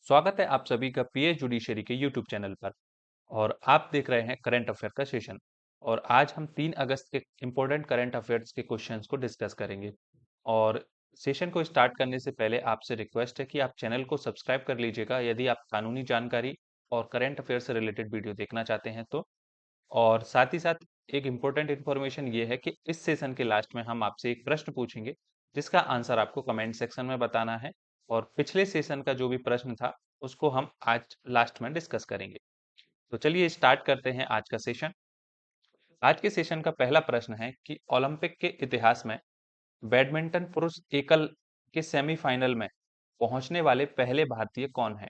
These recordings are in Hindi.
स्वागत है आप सभी का पीएस जुडिशरी के यूट्यूब चैनल पर। और आप देख रहे हैं करंट अफेयर का सेशन। और आज हम 3 अगस्त के इम्पोर्टेंट करंट अफेयर्स के क्वेश्चंस को डिस्कस करेंगे। और सेशन को स्टार्ट करने से पहले आपसे रिक्वेस्ट है कि आप चैनल को सब्सक्राइब कर लीजिएगा यदि आप कानूनी जानकारी और करंट अफेयर से रिलेटेड वीडियो देखना चाहते हैं तो। और साथ ही साथ एक इम्पोर्टेंट इन्फॉर्मेशन ये है कि इस सेशन के लास्ट में हम आपसे एक प्रश्न पूछेंगे जिसका आंसर आपको कमेंट सेक्शन में बताना है। और पिछले सेशन का जो भी प्रश्न था उसको हम आज लास्ट में डिस्कस करेंगे। तो चलिए स्टार्ट करते हैं आज का सेशन। आज के सेशन का पहला प्रश्न है कि ओलंपिक के इतिहास में बैडमिंटन पुरुष एकल के सेमीफाइनल में पहुंचने वाले पहले भारतीय कौन है?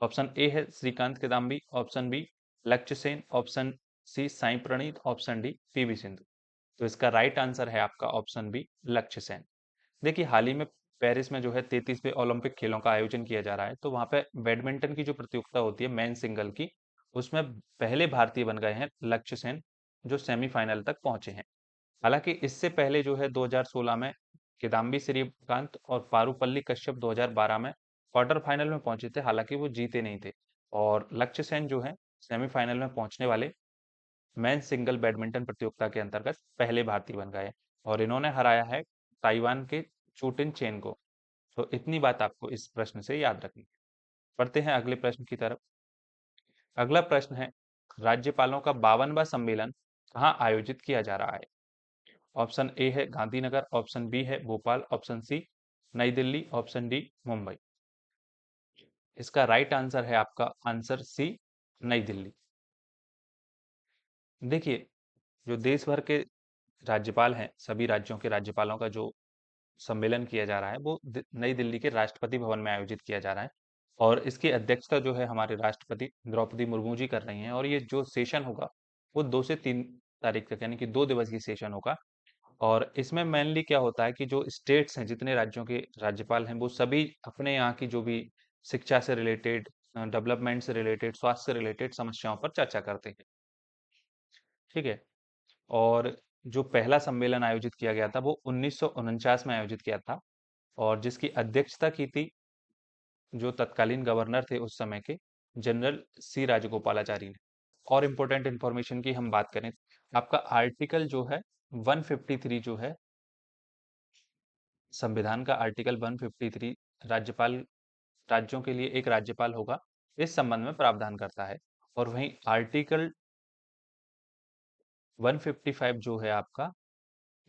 ऑप्शन ए है श्रीकांत किदाम्बी, ऑप्शन बी लक्ष्य Sen, option C Sai Praneeth, option D PV Sindhu. तो इसका राइट आंसर है आपका ऑप्शन बी लक्ष्य सेन। देखिए हाल ही में पेरिस में जो है 33वें ओलंपिक खेलों का आयोजन किया जा रहा है, तो वहां पे बैडमिंटन की जो प्रतियोगिता होती है मेन सिंगल की, उसमें पहले भारतीय बन गए हैं लक्ष्य सेन, जो सेमीफाइनल तक पहुंचे हैं। हालांकि इससे पहले जो है 2016 में किदाम्बी श्रीकांत और पारुपल्ली कश्यप 2012 में क्वार्टर फाइनल में पहुंचे थे, हालांकि वो जीते नहीं थे। और लक्ष्य सेन जो है सेमीफाइनल में पहुंचने वाले मेन सिंगल बैडमिंटन प्रतियोगिता के अंतर्गत पहले भारतीय बन गए और इन्होंने हराया है ताइवान के चूटिन चेन को। तो इतनी बात आपको इस प्रश्न से याद रखनी है। बढ़ते हैं अगले प्रश्न की तरफ। अगला प्रश्न है, राज्यपालों का 52वां सम्मेलन कहाँ आयोजित किया जा रहा है? ऑप्शन ए है गांधीनगर, ऑप्शन बी है Bhopal, option C New Delhi, option D Mumbai. इसका राइट आंसर है आपका आंसर सी नई दिल्ली। देखिए जो देश भर के राज्यपाल हैं, सभी राज्यों के राज्यपालों का जो सम्मेलन किया जा रहा है वो नई दिल्ली के राष्ट्रपति भवन में आयोजित किया जा रहा है। और इसकी अध्यक्षता जो है हमारे राष्ट्रपति द्रौपदी मुर्मू जी कर रही हैं। और ये जो सेशन होगा वो 2 से 3 तारीख तक, यानी कि 2 दिवसीय सेशन होगा। और इसमें मेनली क्या होता है कि जो स्टेट्स हैं, जितने राज्यों के राज्यपाल हैं, वो सभी अपने यहाँ की जो भी शिक्षा से रिलेटेड, डेवलपमेंट से रिलेटेड, स्वास्थ्य से रिलेटेड समस्याओं पर चर्चा करते हैं। ठीक है। और जो पहला सम्मेलन आयोजित किया गया था वो 1949 में आयोजित किया था, और जिसकी अध्यक्षता की थी जो तत्कालीन गवर्नर थे उस समय के, जनरल सी राजगोपालाचारी ने। और इम्पोर्टेंट इंफॉर्मेशन की हम बात करें, आपका आर्टिकल जो है 153 जो है संविधान का, आर्टिकल 153 राज्यपाल, राज्यों के लिए एक राज्यपाल होगा, इस संबंध में प्रावधान करता है। और वहीं आर्टिकल 155 जो है आपका,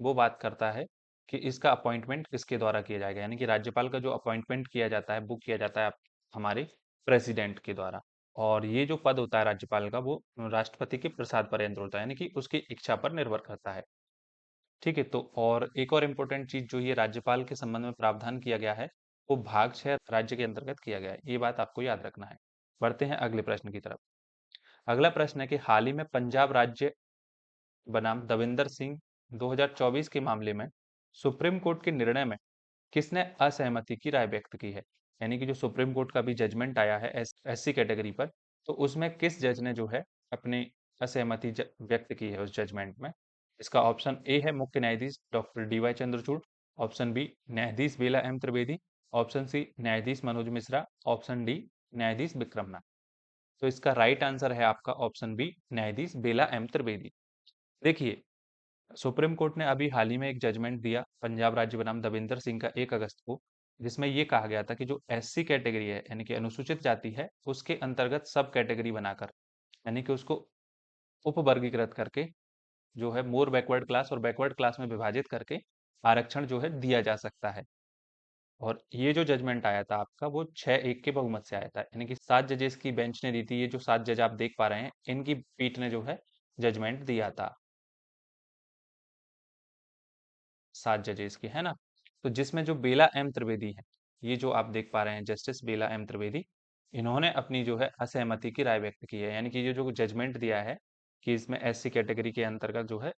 वो बात करता है कि इसका अपॉइंटमेंट किसके द्वारा किया जाएगा, यानी कि राज्यपाल का जो अपॉइंटमेंट किया जाता है वो किया जाता है हमारे प्रेसिडेंट के द्वारा। और ये जो पद होता है राज्यपाल का, वो राष्ट्रपति के प्रसाद पर यंत्र होता है, यानी कि उसकी इच्छा पर निर्भर करता है। ठीक है। तो और एक और इम्पोर्टेंट चीज जो ये राज्यपाल के संबंध में प्रावधान किया गया है, वो भाग 6 राज्य के अंतर्गत किया गया है। ये बात आपको याद रखना है। बढ़ते हैं अगले प्रश्न की तरफ। अगला प्रश्न है कि हाल ही में पंजाब राज्य बनाम दविंदर सिंह 2024 के मामले में सुप्रीम कोर्ट के निर्णय में किसने असहमति की राय व्यक्त की है? यानी कि जो सुप्रीम कोर्ट का भी जजमेंट आया है एससी कैटेगरी पर, तो उसमें किस जज ने जो है अपनी असहमति व्यक्त की है उस जजमेंट में? इसका ऑप्शन ए है मुख्य न्यायाधीश doctor DY Chandrachud, option B न्यायाधीश Bela M Trivedi, option C न्यायाधीश मनोज मिश्रा, ऑप्शन डी न्यायाधीश विक्रमनाथ। तो इसका राइट आंसर है आपका ऑप्शन बी न्यायाधीश बेला एम त्रिवेदी। देखिए सुप्रीम कोर्ट ने अभी हाल ही में एक जजमेंट दिया पंजाब राज्य बनाम दविंदर सिंह का 1 अगस्त को, जिसमें यह कहा गया था कि जो एससी कैटेगरी है, यानी कि अनुसूचित जाति है, उसके अंतर्गत सब कैटेगरी बनाकर, यानी कि उसको उप वर्गीकृत करके, जो है मोर बैकवर्ड क्लास और बैकवर्ड क्लास में विभाजित करके आरक्षण जो है दिया जा सकता है। और ये जो जजमेंट आया था आपका, वो 6-1 के बहुमत से आया था, यानी कि 7 जजेस की बेंच ने दी थी। ये जो 7 जज आप देख पा रहे हैं, इनकी पीठ ने जो है जजमेंट दिया था, 7 जजेस की, है ना। तो जिसमें जो बेला एम त्रिवेदी है, ये जो आप देख पा रहे हैं जस्टिस बेला एम त्रिवेदी, इन्होंने अपनी जो है असहमति की राय व्यक्त की है, यानी कि ये जो जजमेंट दिया है कि इसमें एससी कैटेगरी के अंतर्गत जो है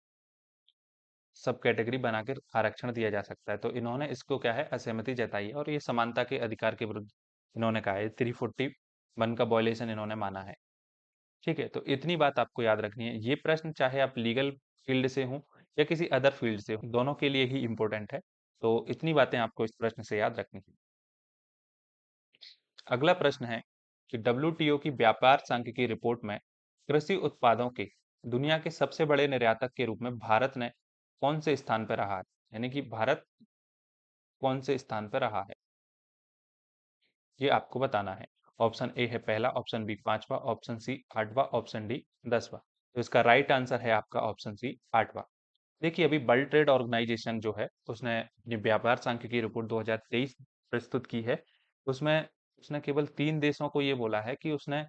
सब कैटेगरी बनाकर आरक्षण दिया जा सकता है, तो इन्होंने इसको क्या है असहमति जताई है। और ये समानता के अधिकार के विरुद्ध इन्होंने कहा है, 341 का वॉयलेशन इन्होंने माना है। ठीक है। तो इतनी बात आपको याद रखनी है। ये प्रश्न चाहे आप लीगल फील्ड से हो या किसी अदर फील्ड से हो, दोनों के लिए ही इंपॉर्टेंट है। तो इतनी बातें आपको इस प्रश्न से याद रखनी है। अगला प्रश्न है कि डब्ल्यूटीओ की व्यापार सांख्यिकी रिपोर्ट में कृषि उत्पादों के दुनिया के सबसे बड़े निर्यातक के रूप में भारत ने कौन से स्थान पर रहा है, यानी कि भारत कौन से स्थान पर रहा है, ये आपको बताना है। ऑप्शन ए है पहला, ऑप्शन बी पांचवा, ऑप्शन सी आठवां, ऑप्शन डी 10वां। तो इसका राइट आंसर है आपका ऑप्शन सी आठवां। देखिए अभी वर्ल्ड ट्रेड ऑर्गेनाइजेशन जो है उसने अपनी व्यापार सांख्यिकी रिपोर्ट 2023 प्रस्तुत की है। उसमें उसने केवल 3 देशों को ये बोला है कि उसने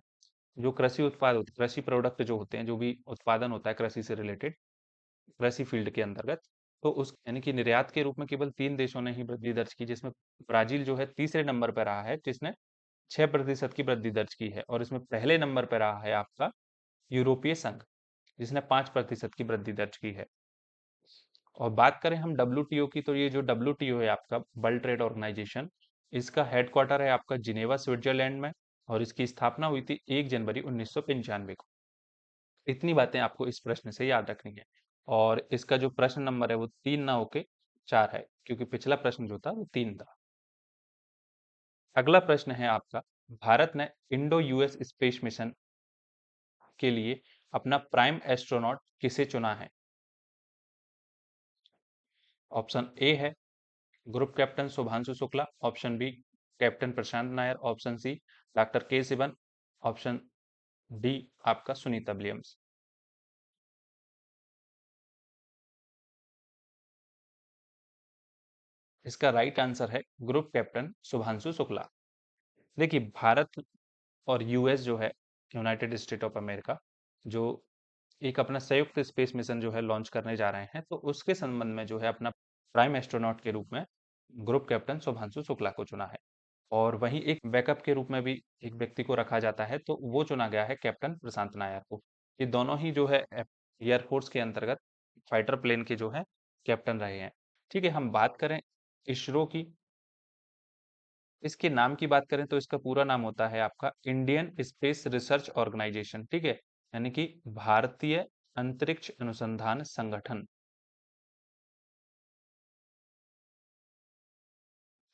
जो कृषि उत्पाद कृषि प्रोडक्ट जो होते हैं, जो भी उत्पादन होता है कृषि से रिलेटेड, कृषि फील्ड के अंतर्गत, तो उस यानी कि निर्यात के रूप में केवल 3 देशों ने ही वृद्धि दर्ज की, जिसमें ब्राजील जो है तीसरे नंबर पर रहा है, जिसने 6% की वृद्धि दर्ज की है। और इसमें पहले नंबर पर रहा है आपका यूरोपीय संघ, जिसने 5% की वृद्धि दर्ज की है। और बात करें हम डब्ल्यूटीओ की, तो ये जो डब्ल्यूटीओ है आपका वर्ल्ड ट्रेड ऑर्गेनाइजेशन, इसका हेडक्वार्टर है आपका जिनेवा स्विट्जरलैंड में, और इसकी स्थापना हुई थी 1 जनवरी 1995 को। इतनी बातें आपको इस प्रश्न से याद रखनी है। और इसका जो प्रश्न नंबर है वो 3 ना होके 4 है, क्योंकि पिछला प्रश्न जो था वो 3 था। अगला प्रश्न है आपका, भारत ने इंडो यूएस स्पेस मिशन के लिए अपना प्राइम एस्ट्रोनॉट किसे चुना है? ऑप्शन ए है group captain Shubhanshu Shukla, option B captain Prashant Nair, option C doctor K Sivan, option D आपका सुनीता विलियम्स। इसका राइट आंसर है ग्रुप कैप्टन शुभांशु शुक्ला। देखिए भारत और यूएस जो है, यूनाइटेड स्टेट ऑफ अमेरिका, जो एक अपना संयुक्त स्पेस मिशन जो है लॉन्च करने जा रहे हैं, तो उसके संबंध में जो है अपना प्राइम एस्ट्रोनॉट के रूप में ग्रुप कैप्टन शुभांशु शुक्ला को चुना है। और वहीं एक बैकअप के रूप में भी एक व्यक्ति को रखा जाता है, तो वो चुना गया है कैप्टन प्रशांत नायर को। ये दोनों ही जो है एयरफोर्स के अंतर्गत फाइटर प्लेन के जो है कैप्टन रहे हैं। ठीक है, हम बात करें इसरो की, इसके नाम की बात करें तो इसका पूरा नाम होता है आपका इंडियन स्पेस रिसर्च ऑर्गेनाइजेशन। ठीक है, यानी कि भारतीय अंतरिक्ष अनुसंधान संगठन,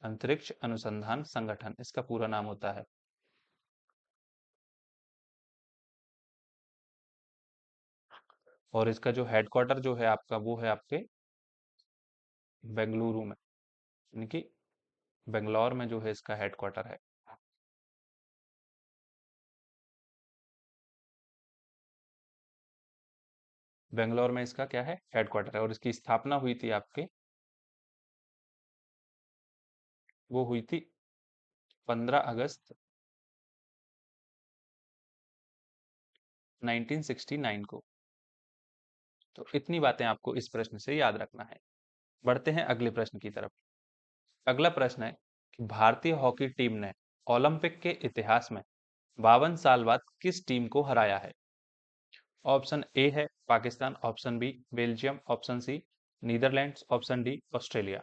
अंतरिक्ष अनुसंधान संगठन इसका पूरा नाम होता है। और इसका जो हेडक्वार्टर जो है आपका वो है आपके बेंगलुरु में, यानी कि बेंगलोर में जो है इसका हेडक्वार्टर है। बेंगलोर में इसका क्या है, हेडक्वार्टर है। और इसकी स्थापना हुई थी आपके, वो हुई थी 15 अगस्त 1969 को। तो इतनी बातें आपको इस प्रश्न से याद रखना है। बढ़ते हैं अगले प्रश्न की तरफ। अगला प्रश्न है कि भारतीय हॉकी टीम ने ओलंपिक के इतिहास में 52 साल बाद किस टीम को हराया है? ऑप्शन ए है Pakistan, option B Belgium, option C Netherlands, option D Australia.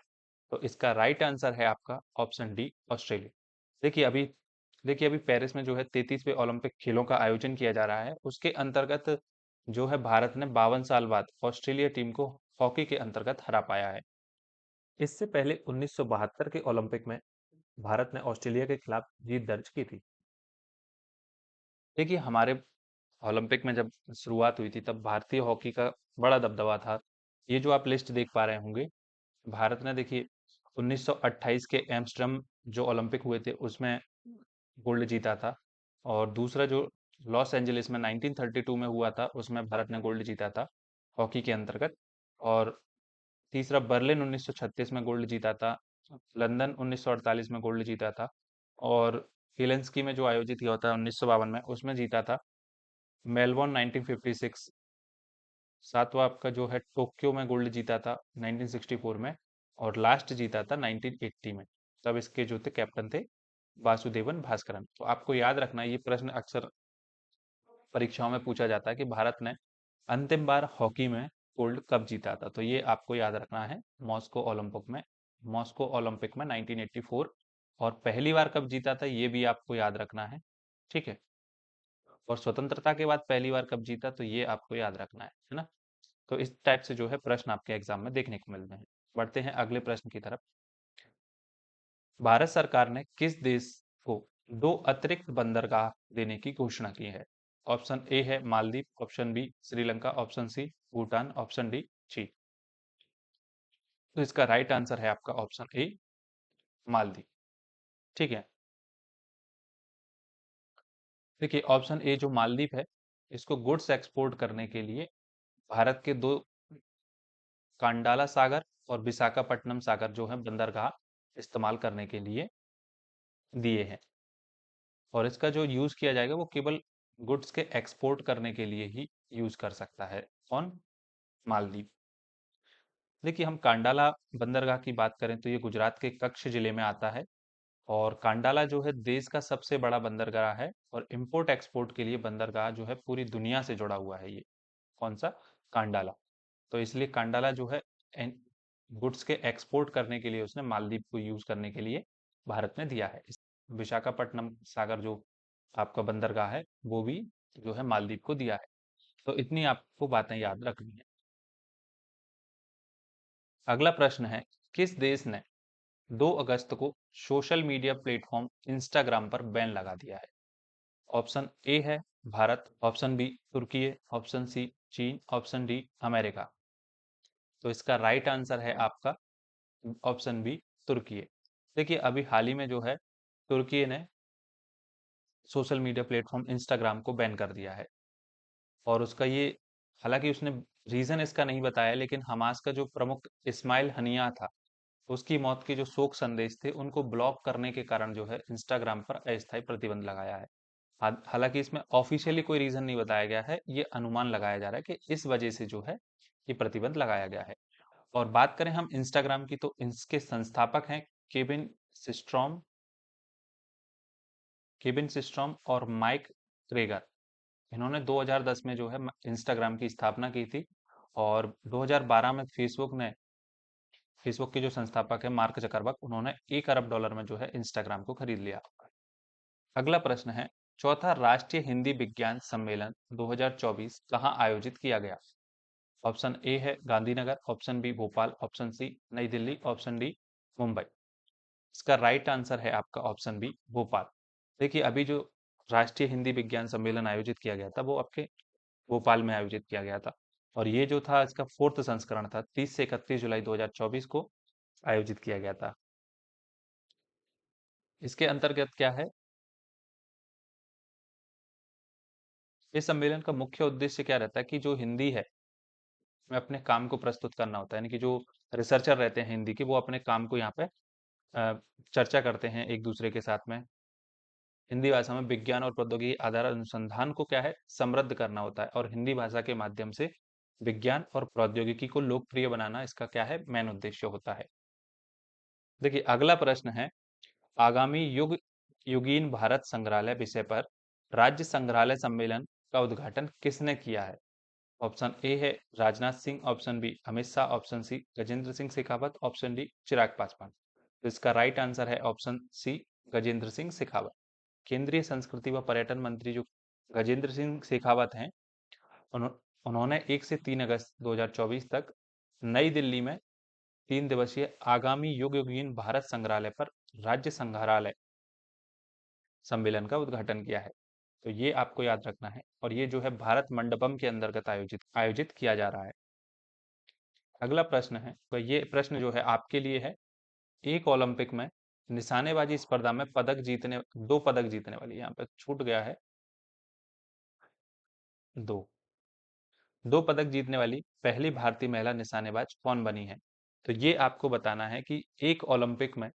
तो इसका राइट आंसर है आपका ऑप्शन डी ऑस्ट्रेलिया। देखिए अभी देखिए अभी पेरिस में जो है 33वें ओलंपिक खेलों का आयोजन किया जा रहा है, उसके अंतर्गत जो है भारत ने 52 साल बाद ऑस्ट्रेलिया टीम को हॉकी के अंतर्गत हरा पाया है। इससे पहले 1972 के ओलंपिक में भारत ने ऑस्ट्रेलिया के खिलाफ जीत दर्ज की थी। देखिए हमारे ओलंपिक में जब शुरुआत हुई थी तब भारतीय हॉकी का बड़ा दबदबा था। ये जो आप लिस्ट देख पा रहे होंगे, भारत ने देखिए 1928 के एम्स्टर्डम जो ओलंपिक हुए थे उसमें गोल्ड जीता था। और दूसरा जो लॉस एंजलिस में 1932 में हुआ था उसमें भारत ने गोल्ड जीता था हॉकी के अंतर्गत। और तीसरा बर्लिन 1936 में गोल्ड जीता था। लंदन 1948 में गोल्ड जीता था। और हेलेंस्की में जो आयोजित हुआ था 1952 में, उसमें जीता था। मेलबोर्न 1956, सातवां आपका जो है टोक्यो में गोल्ड जीता था 1964 में। और लास्ट जीता था 1980 में। तब इसके जो थे कैप्टन थे वासुदेवन भास्करन। तो आपको याद रखना, ये प्रश्न अक्सर परीक्षाओं में पूछा जाता है कि भारत ने अंतिम बार हॉकी में गोल्ड कब जीता था। तो ये आपको याद रखना है, मॉस्को ओलंपिक में 1984। और पहली बार कब जीता था ये भी आपको याद रखना है। ठीक है, और स्वतंत्रता के बाद पहली बार कब जीता तो ये आपको याद रखना है ना। तो इस टाइप से जो है प्रश्न आपके एग्जाम में देखने को मिलते हैं। बढ़ते हैं अगले प्रश्न की तरफ। भारत सरकार ने किस देश को दो अतिरिक्त बंदरगाह देने की घोषणा की है? ऑप्शन ए है Maldives, option B Sri Lanka, option C Bhutan, option D चीन। तो इसका राइट आंसर है आपका ऑप्शन ए मालदीव। ठीक है, देखिए ऑप्शन ए जो मालदीव है, इसको गुड्स एक्सपोर्ट करने के लिए भारत के दो कांडाला सागर और विशाखापट्टनम सागर जो है बंदरगाह इस्तेमाल करने के लिए दिए हैं। और इसका जो यूज किया जाएगा वो केवल गुड्स के एक्सपोर्ट करने के लिए ही यूज कर सकता है। कौन? मालदीव। देखिए हम कांडाला बंदरगाह की बात करें तो ये गुजरात के कच्छ जिले में आता है। और कांडाला जो है देश का सबसे बड़ा बंदरगाह है और इंपोर्ट एक्सपोर्ट के लिए बंदरगाह जो है पूरी दुनिया से जुड़ा हुआ है ये। कौन सा? कांडाला। तो इसलिए कांडाला जो है गुड्स के एक्सपोर्ट करने के लिए उसने मालदीव को यूज करने के लिए भारत में दिया है। विशाखापट्टनम सागर जो आपका बंदरगाह है वो भी जो है मालदीव को दिया है। तो इतनी आपको बातें याद रखनी है। अगला प्रश्न है, किस देश ने 2 अगस्त को सोशल मीडिया प्लेटफॉर्म इंस्टाग्राम पर बैन लगा दिया है? ऑप्शन ए है भारत, ऑप्शन बी तुर्की, ऑप्शन सी चीन, ऑप्शन डी अमेरिका। तो इसका राइट आंसर है आपका ऑप्शन बी तुर्की। देखिए अभी हाल ही में जो है तुर्की ने सोशल मीडिया प्लेटफॉर्म इंस्टाग्राम को बैन कर दिया है। और उसका ये, हालांकि उसने रीजन इसका नहीं बताया, लेकिन हमास का जो प्रमुख इस्माइल हनिया था उसकी मौत के जो शोक संदेश थे उनको ब्लॉक करने के कारण जो है इंस्टाग्राम पर अस्थायी प्रतिबंध लगाया है। हालांकि इसमें ऑफिशियली कोई रीजन नहीं बताया गया है, ये अनुमान लगाया जा रहा है कि इस वजह से जो है ये प्रतिबंध लगाया गया है। और बात करें हम इंस्टाग्राम की तो इसके संस्थापक हैं केविन सिस्ट्रॉम, और माइक क्रेगर। इन्होंने 2010 में जो है इंस्टाग्राम की स्थापना की थी। और 2012 में फेसबुक के जो संस्थापक है मार्क जकरबर्ग, उन्होंने $1 अरब में जो है इंस्टाग्राम को खरीद लिया। अगला प्रश्न है, चौथा राष्ट्रीय हिंदी विज्ञान सम्मेलन 2024 कहाँ आयोजित किया गया? ऑप्शन ए है Gandhinagar, option B Bhopal, option C New Delhi, option D Mumbai. इसका राइट आंसर है आपका ऑप्शन बी भोपाल। देखिए अभी जो राष्ट्रीय हिंदी विज्ञान सम्मेलन आयोजित किया गया था वो आपके भोपाल में आयोजित किया गया था। और ये जो था इसका 4th संस्करण था, 30 से 31 जुलाई 2024 को आयोजित किया गया था। इसके अंतर्गत क्या है, इस सम्मेलन का मुख्य उद्देश्य क्या रहता है कि जो हिंदी है में अपने काम को प्रस्तुत करना होता है, यानी कि जो रिसर्चर रहते हैं हिंदी के वो अपने काम को यहाँ पे चर्चा करते हैं एक दूसरे के साथ में। हिंदी भाषा में विज्ञान और प्रौद्योगिकी आधारित अनुसंधान को क्या है समृद्ध करना होता है, और हिंदी भाषा के माध्यम से विज्ञान और प्रौद्योगिकी को लोकप्रिय बनाना इसका क्या है मेन उद्देश्य होता है। देखिए अगला प्रश्न है, आगामी युगीन भारत संग्रहालय विषय पर राज्य संग्रहालय सम्मेलन का उद्घाटन किसने किया है? ऑप्शन ए है Rajnath Singh, option B Amit Shah, option C Gajendra Singh Shekhawat, option D Chirag Paswan. तो इसका राइट आंसर है ऑप्शन सी गजेंद्र सिंह शेखावत। केंद्रीय संस्कृति व पर्यटन मंत्री जो गजेंद्र सिंह शेखावत हैं, उन्हों- उन्होंने 1 से 3 अगस्त 2024 तक नई दिल्ली में 3 दिवसीय आगामी युग युगीन भारत संग्रहालय पर राज्य संग्रहालय सम्मेलन का उद्घाटन किया है। तो ये आपको याद रखना है, और ये जो है भारत मंडपम के अंतर्गत आयोजित आयोजित किया जा रहा है। अगला प्रश्न है, तो ये प्रश्न जो है आपके लिए है, एक ओलंपिक में निशानेबाजी स्पर्धा में दो पदक जीतने वाली, यहाँ पे छूट गया है, दो दो पदक जीतने वाली पहली भारतीय महिला निशानेबाज कौन बनी है? तो ये आपको बताना है कि एक ओलंपिक में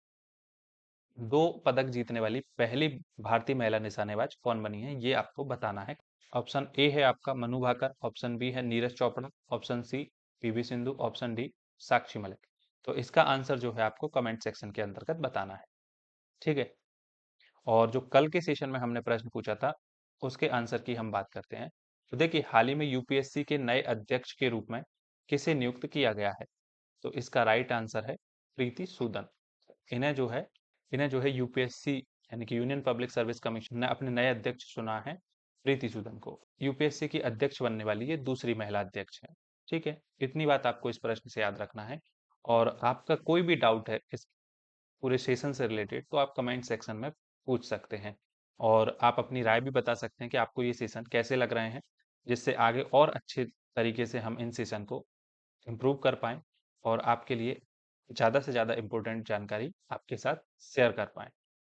2 पदक जीतने वाली पहली भारतीय महिला निशानेबाज कौन बनी है, ये आपको बताना है। ऑप्शन ए है आपका मनु भाकर, ऑप्शन बी है Neeraj Chopra, option C PV Sindhu, option D Sakshi Malik. तो इसका आंसर जो है आपको कमेंट सेक्शन के अंतर्गत बताना है। ठीक है, और जो कल के सेशन में हमने प्रश्न पूछा था उसके आंसर की हम बात करते हैं। तो देखिए हाल ही में यूपीएससी के नए अध्यक्ष के रूप में किसे नियुक्त किया गया है? तो इसका राइट आंसर है प्रीति सूदन। इन्हें जो है इन्हें जो है यूपीएससी यानी कि यूनियन पब्लिक सर्विस कमीशन ने अपने नए अध्यक्ष चुना है प्रीति सूदन को। यूपीएससी की अध्यक्ष बनने वाली ये दूसरी महिला अध्यक्ष है। ठीक है, इतनी बात आपको इस प्रश्न से याद रखना है। और आपका कोई भी डाउट है इस पूरे सेशन से रिलेटेड तो आप कमेंट सेक्शन में पूछ सकते हैं। और आप अपनी राय भी बता सकते हैं कि आपको ये सेशन कैसे लग रहे हैं, जिससे आगे और अच्छे तरीके से हम इन सेशन को इम्प्रूव कर पाएँ और आपके लिए ज़्यादा से ज़्यादा इम्पोर्टेंट जानकारी आपके साथ शेयर कर पाएँ।